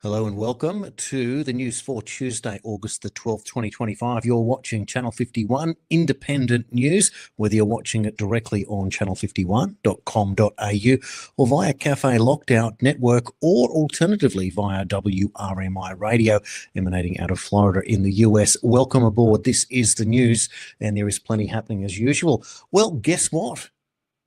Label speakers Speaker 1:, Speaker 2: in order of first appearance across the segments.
Speaker 1: Hello and welcome to the news for Tuesday, August the 12th, 2025. You're watching Channel 51 Independent News, whether you're watching it directly on channel51.com.au or via Cafe Lockdown Network, or alternatively via WRMI Radio emanating out of Florida in the US. Welcome aboard. This is the news and there is plenty happening as usual. Well, guess what?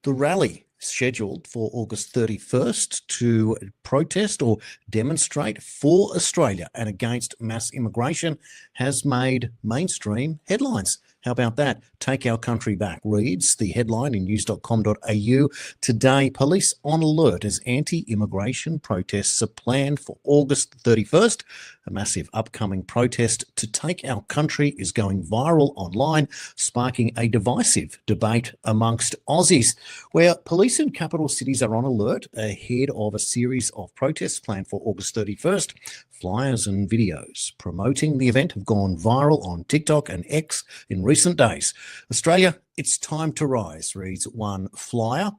Speaker 1: The rally scheduled for August 31st to protest or demonstrate for Australia and against mass immigration has made mainstream headlines. How about that? Take Our Country Back reads the headline in news.com.au. Today, police on alert as anti-immigration protests are planned for August 31st. A massive upcoming protest to take our country is going viral online, sparking a divisive debate amongst Aussies, where police in capital cities are on alert ahead of a series of protests planned for August 31st. Flyers and videos promoting the event have gone viral on TikTok and X in recent days. Australia, it's time to rise, reads one flyer.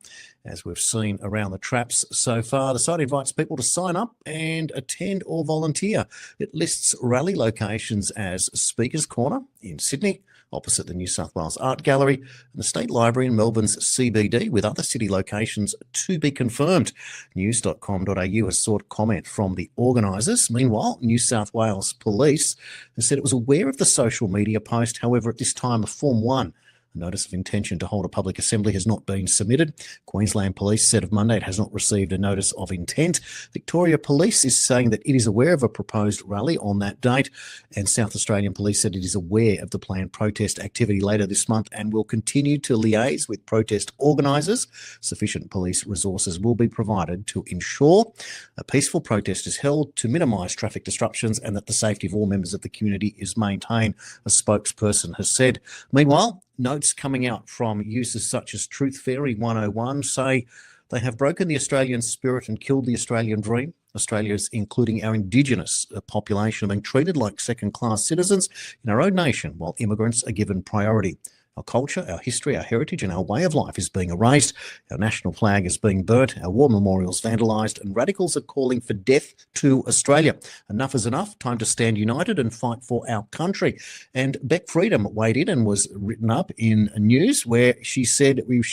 Speaker 1: As we've seen around the traps so far, the site invites people to sign up and attend or volunteer. It lists rally locations as Speaker's Corner in Sydney, opposite the New South Wales Art Gallery, and the State Library in Melbourne's CBD, with other city locations to be confirmed. News.com.au has sought comment from the organisers. Meanwhile, New South Wales Police has said it was aware of the social media post. However, at this time, a Form 1 notice of intention to hold a public assembly has not been submitted. Queensland Police said of Monday it has not received a notice of intent. Victoria Police is saying that it is aware of a proposed rally on that date, and South Australian Police said it is aware of the planned protest activity later this month and will continue to liaise with protest organisers. Sufficient police resources will be provided to ensure a peaceful protest is held to minimise traffic disruptions and that the safety of all members of the community is maintained, a spokesperson has said. Meanwhile, notes coming out from users such as Truth Fairy 101 say they have broken the Australian spirit and killed the Australian dream. Australians, including our Indigenous population, are being treated like second-class citizens in our own nation, while immigrants are given priority. Our culture, our history, our heritage and our way of life is being erased. Our national flag is being burnt, our war memorials vandalised, and radicals are calling for death to Australia. Enough is enough. Time to stand united and fight for our country. And Beck Freedom weighed in and was written up in news where she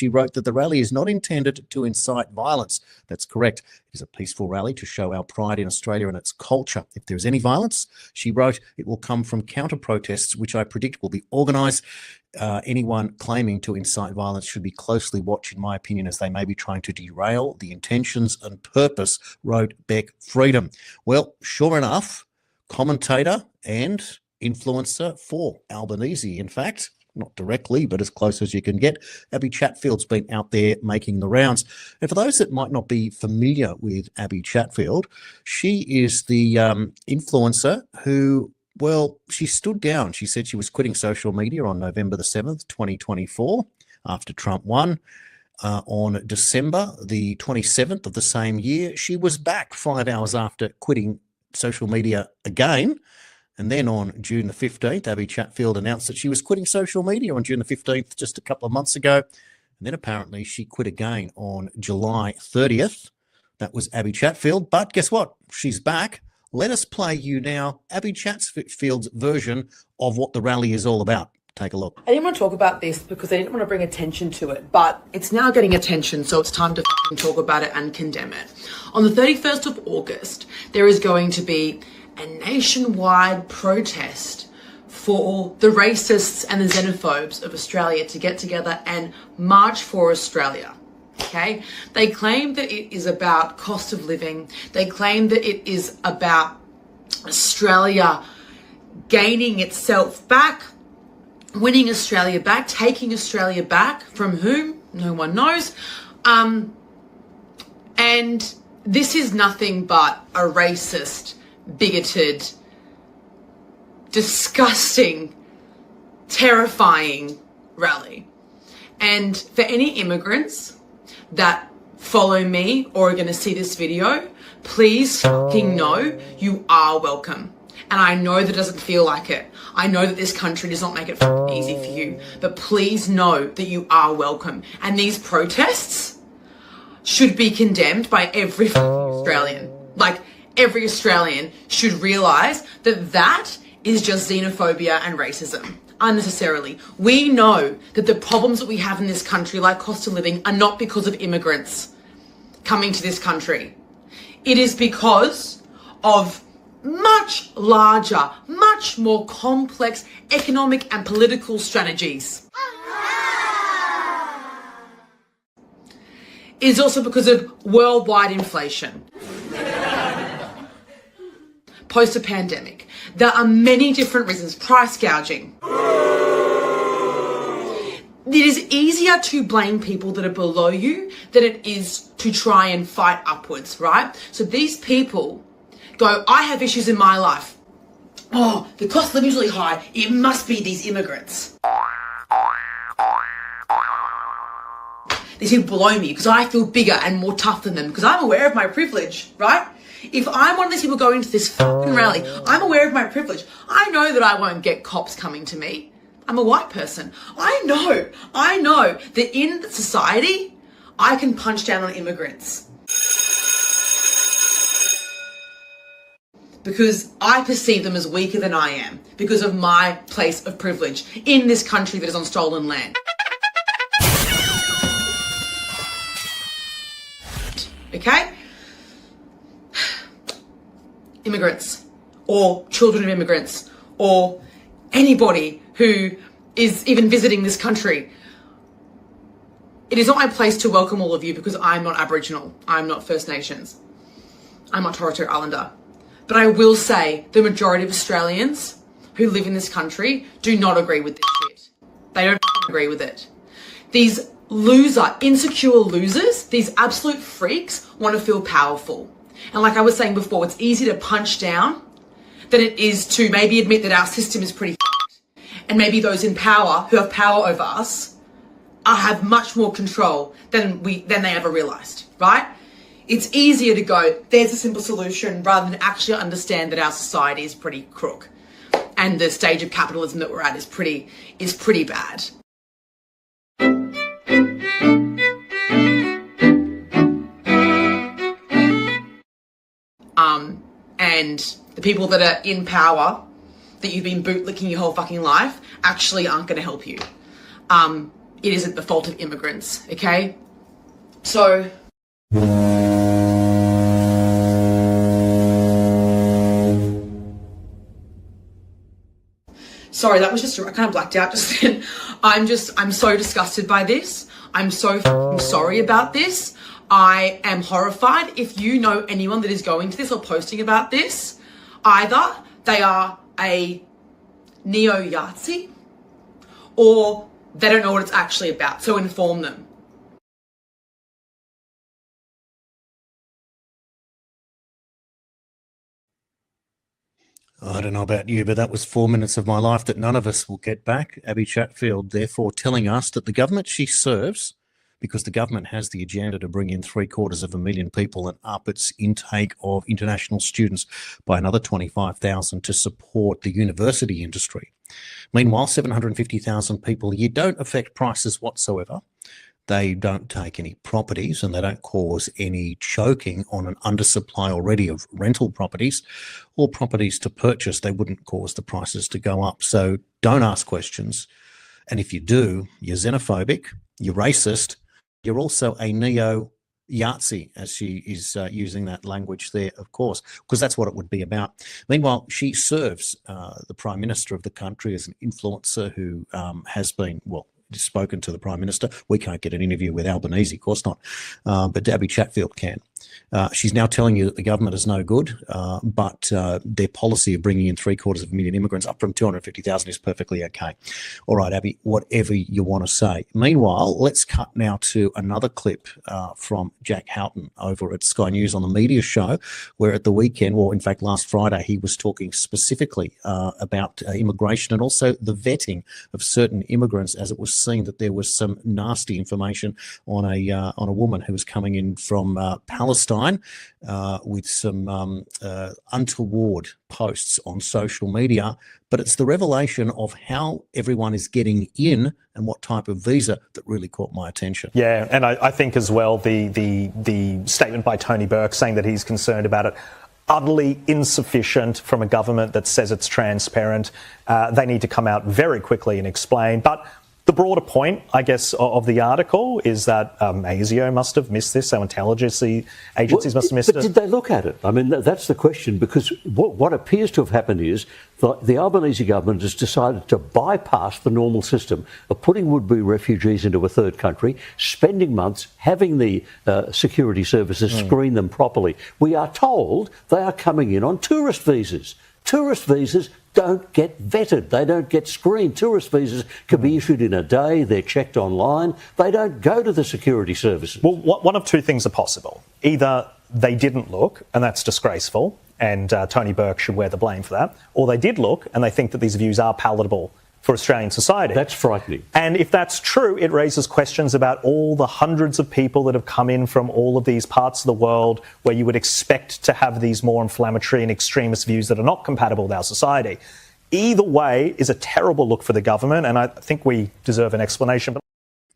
Speaker 1: wrote that the rally is not intended to incite violence. That's correct. It is a peaceful rally to show our pride in Australia and its culture. If there is any violence, she wrote, it will come from counter-protests, which I predict will be organised. Anyone claiming to incite violence should be closely watched, in my opinion, as they may be trying to derail the intentions and purpose, wrote Beck Freedom. Well, sure enough, commentator and influencer for Albanese, in fact, not directly, but as close as you can get, Abby Chatfield's been out there making the rounds. And for those that might not be familiar with Abby Chatfield, she is the influencer who, well, she stood down. She said she was quitting social media on November the 7th, 2024, after Trump won. On December the 27th of the same year, she was back 5 hours after quitting social media again. And then on June the 15th, Abby Chatfield announced that she was quitting social media on June the 15th, just a couple of months ago. And then apparently she quit again on July 30th. That was Abby Chatfield. But guess what? She's back. Let us play you now Abby Chatfield's version of what the rally is all about. Take a look.
Speaker 2: I didn't want to talk about this because I didn't want to bring attention to it, but it's now getting attention, so it's time to talk about it and condemn it. On the 31st of August, there is going to be a nationwide protest for the racists and the xenophobes of Australia to get together and march for Australia. Okay, they claim that it is about cost of living. They claim that it is about Australia gaining itself back, winning Australia back, taking Australia back from whom? No one knows. And this is nothing but a racist, bigoted, disgusting, terrifying rally. And for any immigrants that follow me or are going to see this video, please fucking know you are welcome. And I know that doesn't feel like it. I know that this country does not make it easy for you, but please know that you are welcome. And these protests should be condemned by every Australian. Like, every Australian should realise that that is just xenophobia and racism. Unnecessarily. We know that the problems that we have in this country, like cost of living, are not because of immigrants coming to this country. It is because of much larger, much more complex economic and political strategies. It is also because of worldwide inflation. Post a pandemic, there are many different reasons. Price gouging. It is easier to blame people that are below you than it is to try and fight upwards, right? So these people go, I have issues in my life. Oh, the cost of living is really high. It must be these immigrants. These people below me because I feel bigger and more tough than them because I'm aware of my privilege, right? If I'm one of these people going to this fucking rally, I'm aware of my privilege. I know that I won't get cops coming to me. I'm a white person. I know that in society, I can punch down on immigrants. Because I perceive them as weaker than I am because of my place of privilege in this country that is on stolen land. Okay? Immigrants or children of immigrants or anybody who is even visiting this country. It is not my place to welcome all of you because I'm not Aboriginal. I'm not First Nations. I'm not Torres Strait Islander. But I will say the majority of Australians who live in this country do not agree with this shit. They don't agree with it. These insecure losers, these absolute freaks want to feel powerful. And like I was saying before, it's easy to punch down than it is to maybe admit that our system is pretty fucked. And maybe those in power, who have power over us, have much more control than they ever realised, right? It's easier to go, there's a simple solution, rather than actually understand that our society is pretty crook. And the stage of capitalism that we're at is pretty bad. And the people that are in power, that you've been bootlicking your whole fucking life, actually aren't going to help you. It isn't the fault of immigrants, okay? So... Sorry, that was just, I kind of blacked out just then. I'm so disgusted by this. I'm so fucking sorry about this. I am horrified. If you know anyone that is going to this or posting about this, either they are a neo-Yahtzee or they don't know what it's actually about. So inform them.
Speaker 1: I don't know about you, but that was 4 minutes of my life that none of us will get back. Abby Chatfield, therefore, telling us that the government she serves, because the government has the agenda to bring in 750,000 people and up its intake of international students by another 25,000 to support the university industry. Meanwhile, 750,000 people a year don't affect prices whatsoever. They don't take any properties and they don't cause any choking on an undersupply already of rental properties or properties to purchase. They wouldn't cause the prices to go up. So don't ask questions. And if you do, you're xenophobic, you're racist, you're also a neo-Yahtzee, as she is using that language there, of course, because that's what it would be about. Meanwhile, she serves the Prime Minister of the country as an influencer who has been, well, spoken to the Prime Minister. We can't get an interview with Albanese, of course not, but Abby Chatfield can. She's now telling you that the government is no good, but their policy of bringing in 750,000 immigrants up from 250,000 is perfectly okay. All right, Abby, whatever you want to say. Meanwhile, let's cut now to another clip from Jack Houghton over at Sky News on the media show, where at the weekend, well, in fact, last Friday, he was talking specifically about immigration and also the vetting of certain immigrants, as it was seen that there was some nasty information on a woman who was coming in from Palestine with some untoward posts on social media. But it's the revelation of how everyone is getting in and what type of visa that really caught my attention.
Speaker 3: Yeah, and I think as well the statement by Tony Burke saying that he's concerned about it. utterly insufficient from a government that says it's transparent. They need to come out very quickly and explain. But the broader point, I guess, of the article is that ASIO must have missed this, so intelligence agencies must have missed it.
Speaker 4: But did they look at it? I mean, that's the question, because what appears to have happened is the Albanese government has decided to bypass the normal system of putting would-be refugees into a third country, spending months having the security services screen them properly. We are told they are coming in on tourist visas. Tourist visas don't get vetted. They don't get screened. Tourist visas can be issued in a day. They're checked online. They don't go to the security services.
Speaker 3: Well, one of two things are possible. Either they didn't look, and that's disgraceful, and Tony Burke should wear the blame for that, or they did look, and they think that these views are palatable for Australian society.
Speaker 4: That's frightening.
Speaker 3: And if that's true, it raises questions about all the hundreds of people that have come in from all of these parts of the world where you would expect to have these more inflammatory and extremist views that are not compatible with our society. Either way is a terrible look for the government, and I think we deserve an explanation.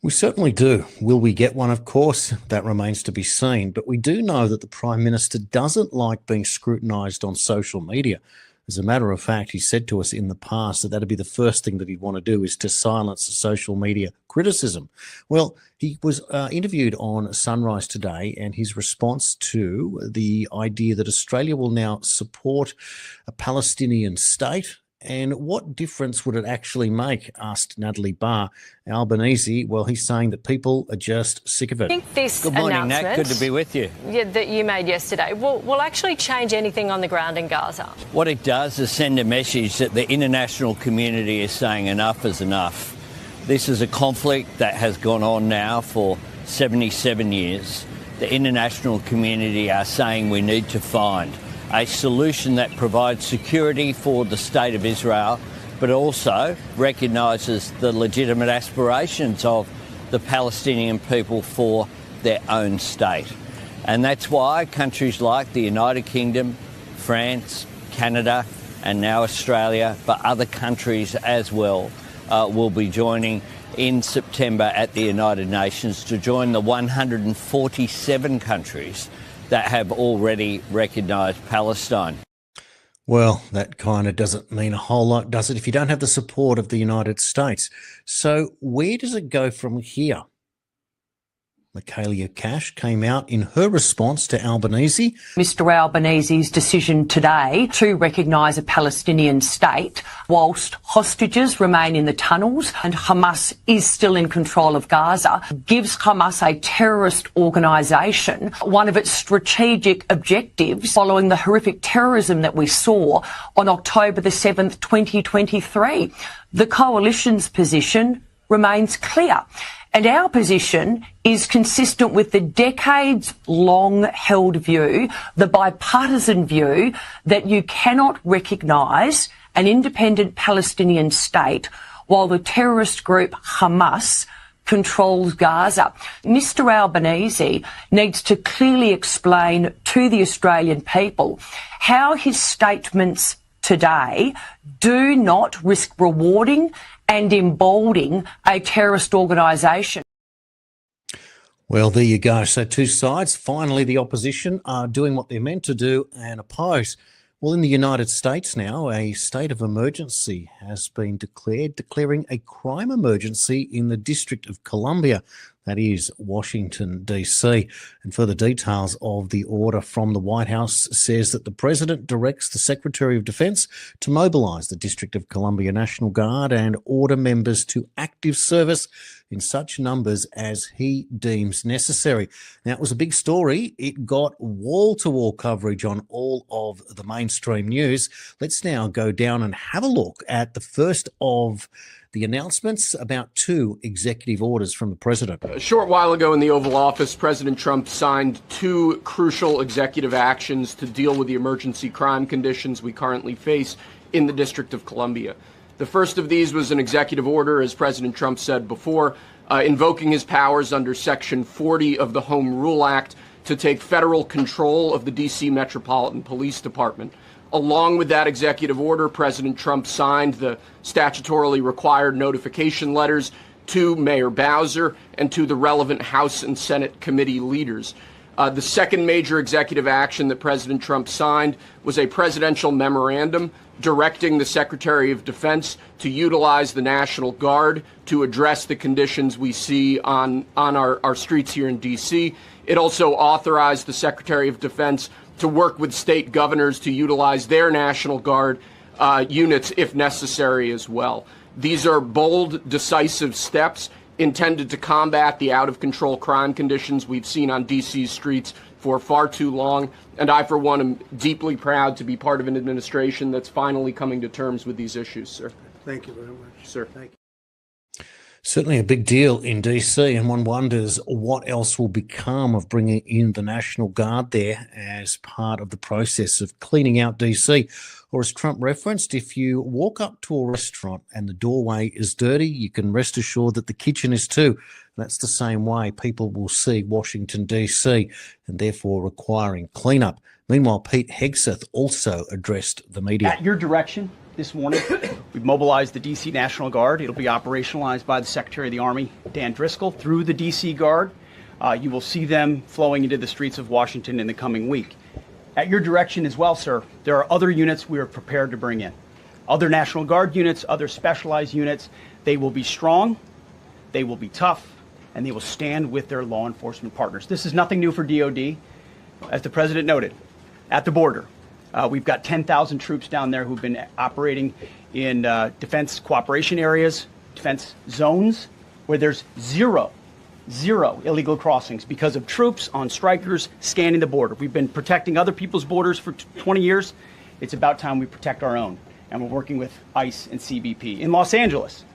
Speaker 1: We certainly do. Will we get one? Of course, that remains to be seen. But we do know that the Prime Minister doesn't like being scrutinised on social media. As a matter of fact, he said to us in the past that that'd be the first thing that he'd want to do, is to silence social media criticism. Well, he was interviewed on Sunrise today, and his response to the idea that Australia will now support a Palestinian state, and what difference would it actually make, asked Natalie Barr, Albanese. Well, he's saying that people are just sick of it.
Speaker 5: I think this
Speaker 6: Good morning,
Speaker 5: announcement,
Speaker 6: Nat. Good to be with you.
Speaker 5: That you made yesterday will actually change anything on the ground in Gaza.
Speaker 6: What it does is send a message that the international community is saying enough is enough. This is a conflict that has gone on now for 77 years. The international community are saying we need to find a solution that provides security for the state of Israel, but also recognises the legitimate aspirations of the Palestinian people for their own state. And that's why countries like the United Kingdom, France, Canada, and now Australia, but other countries as well, will be joining in September at the United Nations to join the 147 countries that have already recognised Palestine.
Speaker 1: Well, that kind of doesn't mean a whole lot, does it, if you don't have the support of the United States? So where does it go from here? Michaelia Cash came out in her response to Albanese.
Speaker 7: Mr Albanese's decision today to recognise a Palestinian state whilst hostages remain in the tunnels and Hamas is still in control of Gaza gives Hamas, a terrorist organisation, one of its strategic objectives following the horrific terrorism that we saw on October the 7th, 2023. The coalition's position remains clear. And our position is consistent with the decades-long held view, the bipartisan view, that you cannot recognise an independent Palestinian state while the terrorist group Hamas controls Gaza. Mr Albanese needs to clearly explain to the Australian people how his statements today do not risk rewarding and emboldening a terrorist organisation.
Speaker 1: Well, there you go. So two sides. Finally, the opposition are doing what they're meant to do and oppose. Well, in the United States now, a state of emergency has been declared, declaring a crime emergency in the District of Columbia. That is Washington, D.C. And further details of the order from the White House says that the President directs the Secretary of Defense to mobilise the District of Columbia National Guard and order members to active service in such numbers as he deems necessary. Now, it was a big story. It got wall-to-wall coverage on all of the mainstream news. Let's now go down and have a look at the first of the announcements about two executive orders from the president.
Speaker 8: A short while ago in the Oval Office, President Trump signed two crucial executive actions to deal with the emergency crime conditions we currently face in the District of Columbia. The first of these was an executive order, as President Trump said before, invoking his powers under Section 40 of the Home Rule Act to take federal control of the D.C. Metropolitan Police Department. Along with that executive order, President Trump signed the statutorily required notification letters to Mayor Bowser and to the relevant House and Senate committee leaders. The second major executive action that President Trump signed was a presidential memorandum directing the Secretary of Defense to utilize the National Guard to address the conditions we see on our streets here in D.C. It also authorized the Secretary of Defense to work with state governors to utilize their National Guard units if necessary as well. These are bold, decisive steps intended to combat the out-of-control crime conditions we've seen on D.C.'s streets for far too long. And I, for one, am deeply proud to be part of an administration that's finally coming to terms with these issues, sir.
Speaker 9: Thank you very much.
Speaker 8: Sir.
Speaker 9: Thank you.
Speaker 1: Certainly a big deal in DC, and one wonders what else will become of bringing in the National Guard there as part of the process of cleaning out DC. Or as Trump referenced, if you walk up to a restaurant and the doorway is dirty, you can rest assured that the kitchen is too. That's the same way people will see Washington, D.C., and therefore requiring cleanup. Meanwhile, Pete Hegseth also addressed the media.
Speaker 10: At your direction this morning, we've mobilized the D.C. National Guard. It'll be operationalized by the Secretary of the Army, Dan Driscoll, through the D.C. Guard. You will see them flowing into the streets of Washington in the coming week. At your direction as well, sir, there are other units we are prepared to bring in. Other National Guard units, other specialized units. They will be strong, they will be tough, and they will stand with their law enforcement partners. This is nothing new for DOD. As the President noted, at the border, we've got 10,000 troops down there who've been operating in defense cooperation areas, defense zones, where there's zero illegal crossings because of troops on strikers scanning the border. We've been protecting other people's borders for 20 years. It's about time we protect our own. And we're working with ICE and CBP. In Los Angeles,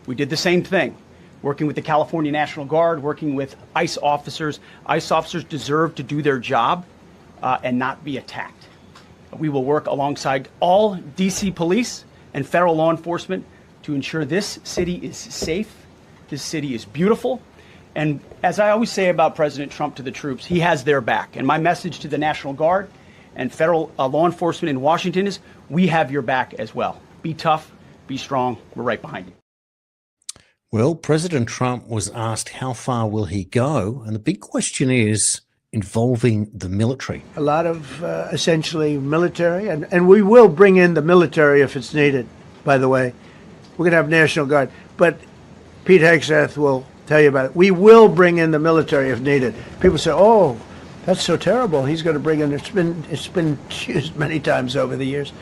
Speaker 10: we did the same thing, working with the California National Guard, working with ICE officers. ICE officers deserve to do their job and not be attacked. We will work alongside all DC police and federal law enforcement to ensure this city is safe, this city is beautiful. And as I always say about President Trump to the troops, he has their back. And my message to the National Guard and federal law enforcement in Washington is, we have your back as well. Be tough, be strong, we're right behind you.
Speaker 1: Well, President Trump was asked how far will he go, and the big question is involving the military.
Speaker 9: A lot of essentially military, and we will bring in the military if it's needed, by the way. We're going to have National Guard. But Pete Hegseth will tell you about it. We will bring in the military if needed. People say, oh, that's so terrible. He's going to bring in, it's been used many times over the years.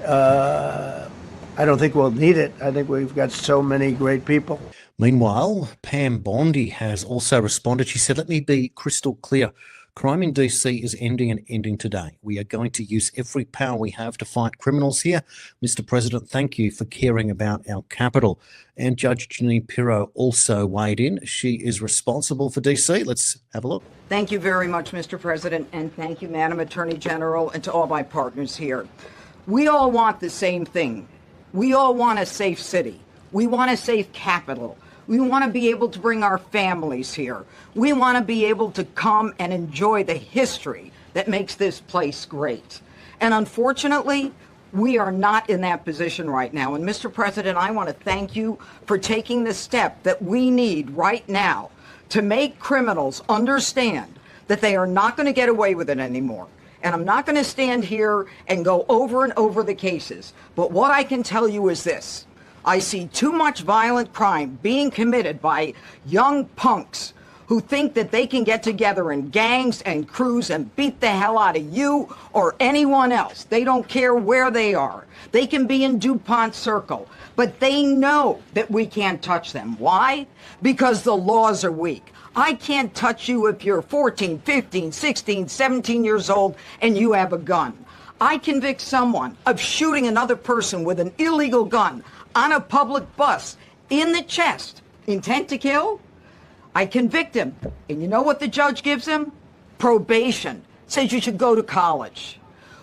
Speaker 9: I don't think we'll need it. I think we've got so many great people.
Speaker 1: Meanwhile, Pam Bondi has also responded. She said, let me be crystal clear. Crime in DC is ending and ending today. We are going to use every power we have to fight criminals here. Mr. President, thank you for caring about our capital. And Judge Janine Pirro also weighed in. She is responsible for DC. Let's have a look.
Speaker 11: Thank you very much, Mr. President, and thank you, Madam Attorney General, and to all my partners here. We all want the same thing. We all want a safe city. We want a safe capital. We want to be able to bring our families here. We want to be able to come and enjoy the history that makes this place great. And unfortunately, we are not in that position right now. And Mr. President, I want to thank you for taking the step that we need right now to make criminals understand that they are not going to get away with it anymore. And I'm not going to stand here and go over and over the cases. But what I can tell you is this. I see too much violent crime being committed by young punks who think that they can get together in gangs and crews and beat the hell out of you or anyone else. They don't care where they are. They can be in DuPont Circle, but they know that we can't touch them. Why? Because the laws are weak. I can't touch you if you're 14, 15, 16, 17 years old and you have a gun. I convict someone of shooting another person with an illegal gun on a public bus in the chest, intent to kill. I convict him. And you know what the judge gives him? Probation. Says you should go to college.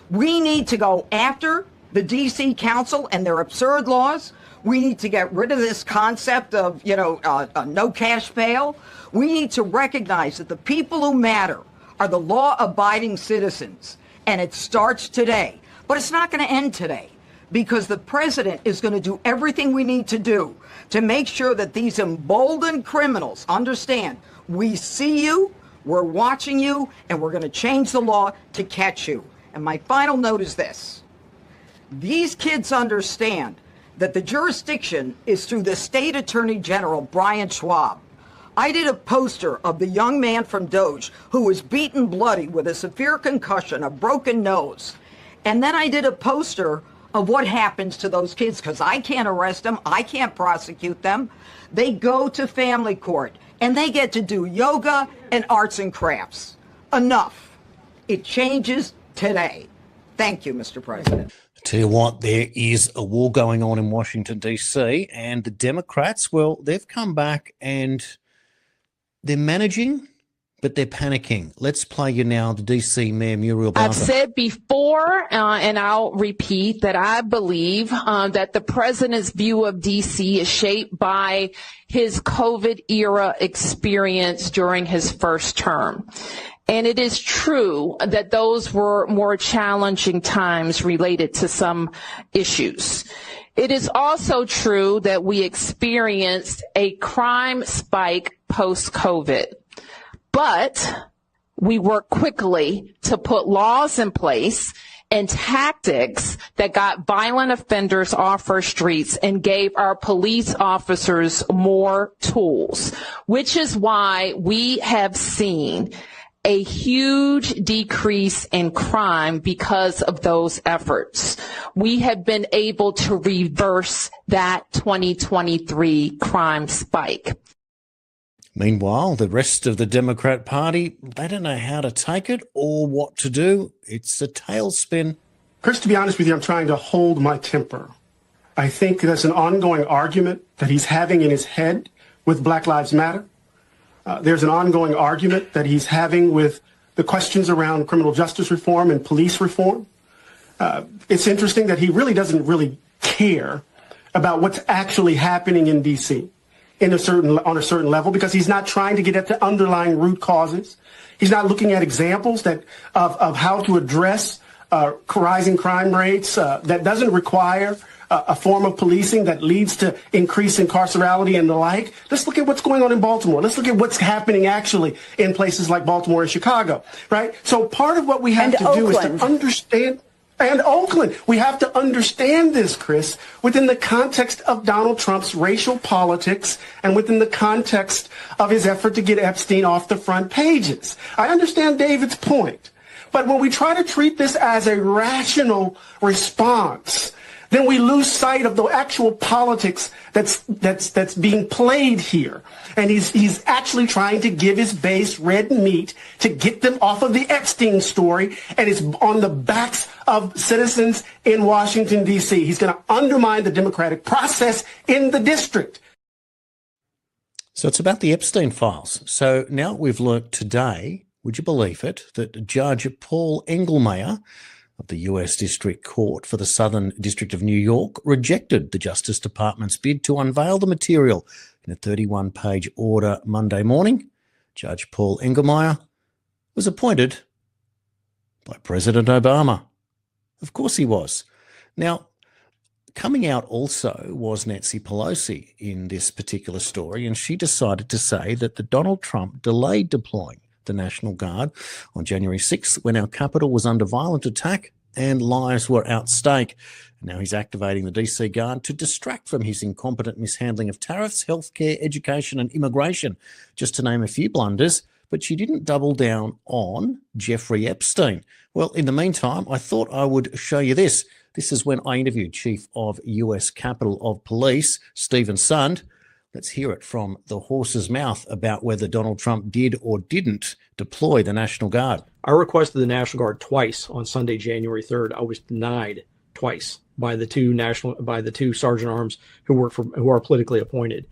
Speaker 11: We need to go after the DC Council and their absurd laws. We need to get rid of this concept of, no cash bail. We need to recognize that the people who matter are the law-abiding citizens. And it starts today. But it's not going to end today, because the president is going to do everything we need to do to make sure that these emboldened criminals understand we see you, We're watching you, and we're going to change the law to catch you. And my final note is this. These kids understand that the jurisdiction is through the state attorney general, Brian Schwab. I did a poster of the young man from Doge who was beaten bloody with a severe concussion, a broken nose. And then I did a poster of what happens to those kids, because I can't arrest them, I can't prosecute them. They go to family court, and they get to do yoga and arts and crafts. Enough. It changes today. Thank you, Mr. President.
Speaker 1: Tell you what, there is a war going on in Washington, D.C., and the Democrats, well, they've come back and they're managing, but they're panicking. Let's play you now the D.C. Mayor Muriel Bowser.
Speaker 12: I've said before, and I'll repeat, that I believe that the president's view of D.C. is shaped by his COVID-era experience during his first term. And it is true that those were more challenging times related to some issues. It is also true that we experienced a crime spike post-COVID, but we worked quickly to put laws in place and tactics that got violent offenders off our streets and gave our police officers more tools, which is why we have seen a huge decrease in crime because of those efforts. We have been able to reverse that 2023 crime spike.
Speaker 1: Meanwhile, the rest of the Democrat Party, they don't know how to take it or what to do. It's a tailspin.
Speaker 13: Chris, to be honest with you, I'm trying to hold my temper. I think there's an ongoing argument that he's having in his head with Black Lives Matter. There's an ongoing argument that he's having with the questions around criminal justice reform and police reform. It's interesting that he really doesn't really care about what's actually happening in D.C. on a certain level, because he's not trying to get at the underlying root causes. He's not looking at examples of how to address rising crime rates that doesn't require a form of policing that leads to increased incarcerality and the like. Let's look at what's going on in Baltimore. Let's look at what's happening actually in places like Baltimore and Chicago, right? So part of what we have to do is to understand, and Oakland, we have to understand this, Chris, within the context of Donald Trump's racial politics and within the context of his effort to get Epstein off the front pages. I understand David's point, but when we try to treat this as a rational response, then we lose sight of the actual politics that's being played here. And he's actually trying to give his base red meat to get them off of the Epstein story, and it's on the backs of citizens in Washington, D.C. He's going to undermine the democratic process in the district.
Speaker 1: So it's about the Epstein files. So now we've learnt today, would you believe it, that Judge Paul Engelmayer of the U.S. District Court for the Southern District of New York rejected the Justice Department's bid to unveil the material in a 31-page order Monday morning. Judge Paul Engelmayer was appointed by President Obama. Of course he was. Now, coming out also was Nancy Pelosi in this particular story, and she decided to say that the Donald Trump delayed deploying the National Guard on January 6th when our capital was under violent attack and lives were at stake. Now he's activating the DC Guard to distract from his incompetent mishandling of tariffs, healthcare, education and immigration, just to name a few blunders. But she didn't double down on Jeffrey Epstein. Well, in the meantime, I thought I would show you this. This is when I interviewed Chief of US Capitol of Police, Stephen Sund. Let's hear it from the horse's mouth about whether Donald Trump did or didn't deploy the National Guard.
Speaker 14: I requested the National Guard twice on Sunday, January 3rd. I was denied twice by the two sergeant arms who are politically appointed.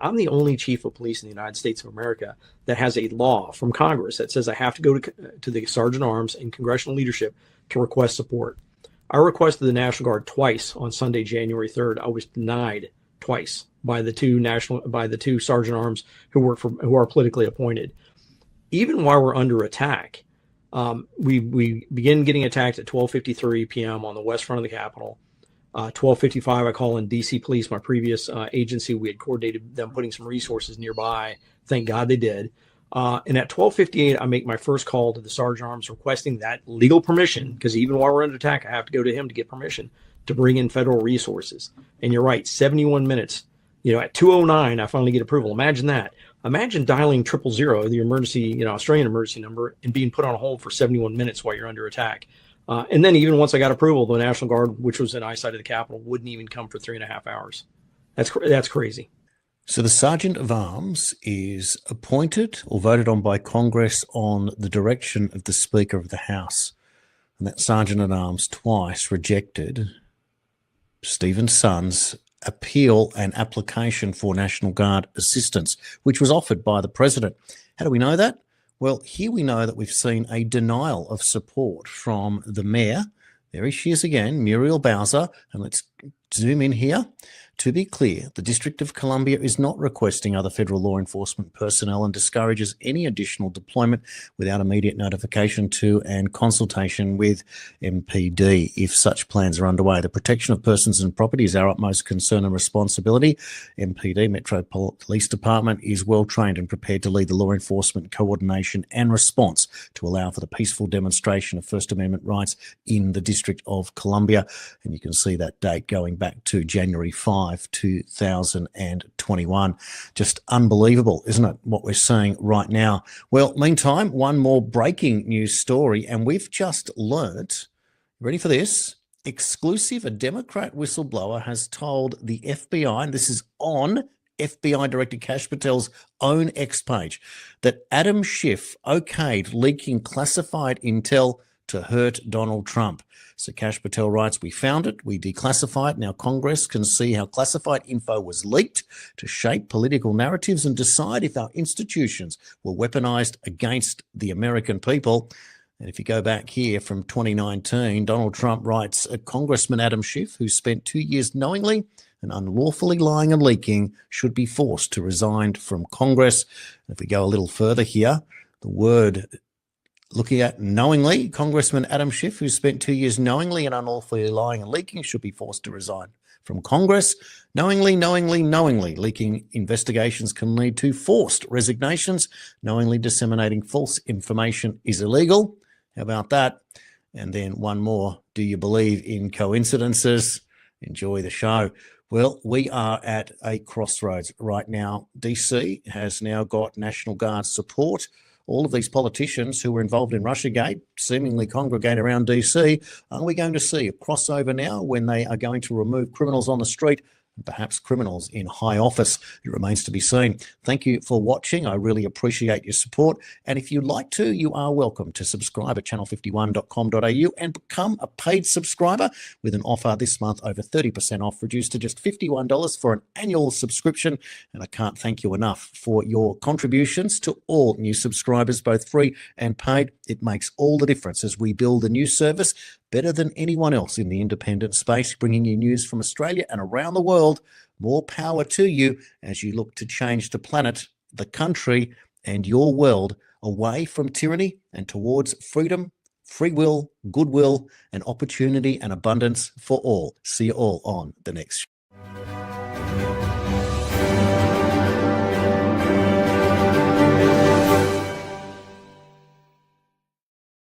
Speaker 14: I'm the only chief of police in the United States of America that has a law from Congress that says I have to go to the sergeant arms and congressional leadership to request support. I requested the National Guard twice on Sunday, January 3rd. I was denied twice by the two sergeant arms who are politically appointed. even while we're under attack, we begin getting attacked at 12:53 p.m. on the west front of the Capitol. 12:55, I call in DC Police, my previous agency. We had coordinated them putting some resources nearby. Thank God they did. And at 12:58, I make my first call to the Sergeant Arms requesting that legal permission, because even while we're under attack, I have to go to him to get permission to bring in federal resources. And you're right, 71 minutes. At 2:09, I finally get approval. Imagine that. Imagine dialing 000, the emergency, Australian emergency number, and being put on hold for 71 minutes while you're under attack. And then even once I got approval, the National Guard, which was in eyesight of the Capitol, wouldn't even come for 3.5 hours. That's crazy.
Speaker 1: So the Sergeant of Arms is appointed or voted on by Congress on the direction of the Speaker of the House. And that Sergeant at Arms twice rejected Stephen Sun's appeal and application for National Guard assistance, which was offered by the President. How do we know that? Well, here we know that we've seen a denial of support from the Mayor. There she is again, Muriel Bowser. And let's zoom in here. To be clear, the District of Columbia is not requesting other federal law enforcement personnel and discourages any additional deployment without immediate notification to and consultation with MPD if such plans are underway. The protection of persons and property is our utmost concern and responsibility. MPD, Metro Police Department, is well trained and prepared to lead the law enforcement coordination and response to allow for the peaceful demonstration of First Amendment rights in the District of Columbia. And you can see that date going back to January 5, 2021. Just unbelievable, isn't it, what we're seeing right now? Well, meantime, one more breaking news story, and we've just learnt, ready for this, exclusive, a Democrat whistleblower has told the FBI, and this is on FBI Director Kash Patel's own X page, that Adam Schiff okayed leaking classified intel to hurt Donald Trump. So Kash Patel writes, "We found it, we declassified. Now Congress can see how classified info was leaked to shape political narratives and decide if our institutions were weaponized against the American people." And if you go back here from 2019, Donald Trump writes, Congressman Adam Schiff, who spent 2 years knowingly and unlawfully lying and leaking, should be forced to resign from Congress. And if we go a little further here, the word looking at knowingly, Congressman Adam Schiff, who spent 2 years knowingly and unlawfully lying and leaking, should be forced to resign from Congress. Knowingly leaking investigations can lead to forced resignations. Knowingly disseminating false information is illegal. How about that? And then one more. Do you believe in coincidences? Enjoy the show. Well, we are at a crossroads right now. DC has now got National Guard support. All of these politicians who were involved in Russiagate seemingly congregate around DC. Are we going to see a crossover now when they are going to remove criminals on the street and perhaps criminals in high office? It remains to be seen. Thank you for watching. I really appreciate your support. And if you'd like to, you are welcome to subscribe at channel51.com.au and become a paid subscriber with an offer this month over 30% off, reduced to just $51 for an annual subscription. And I can't thank you enough for your contributions to all new subscribers, both free and paid. It makes all the difference as we build a new service better than anyone else in the independent space, bringing you news from Australia and around the world. More power to you as you look to change the planet, the country, and your world away from tyranny and towards freedom, free will, goodwill, and opportunity and abundance for all. See you all on the next show.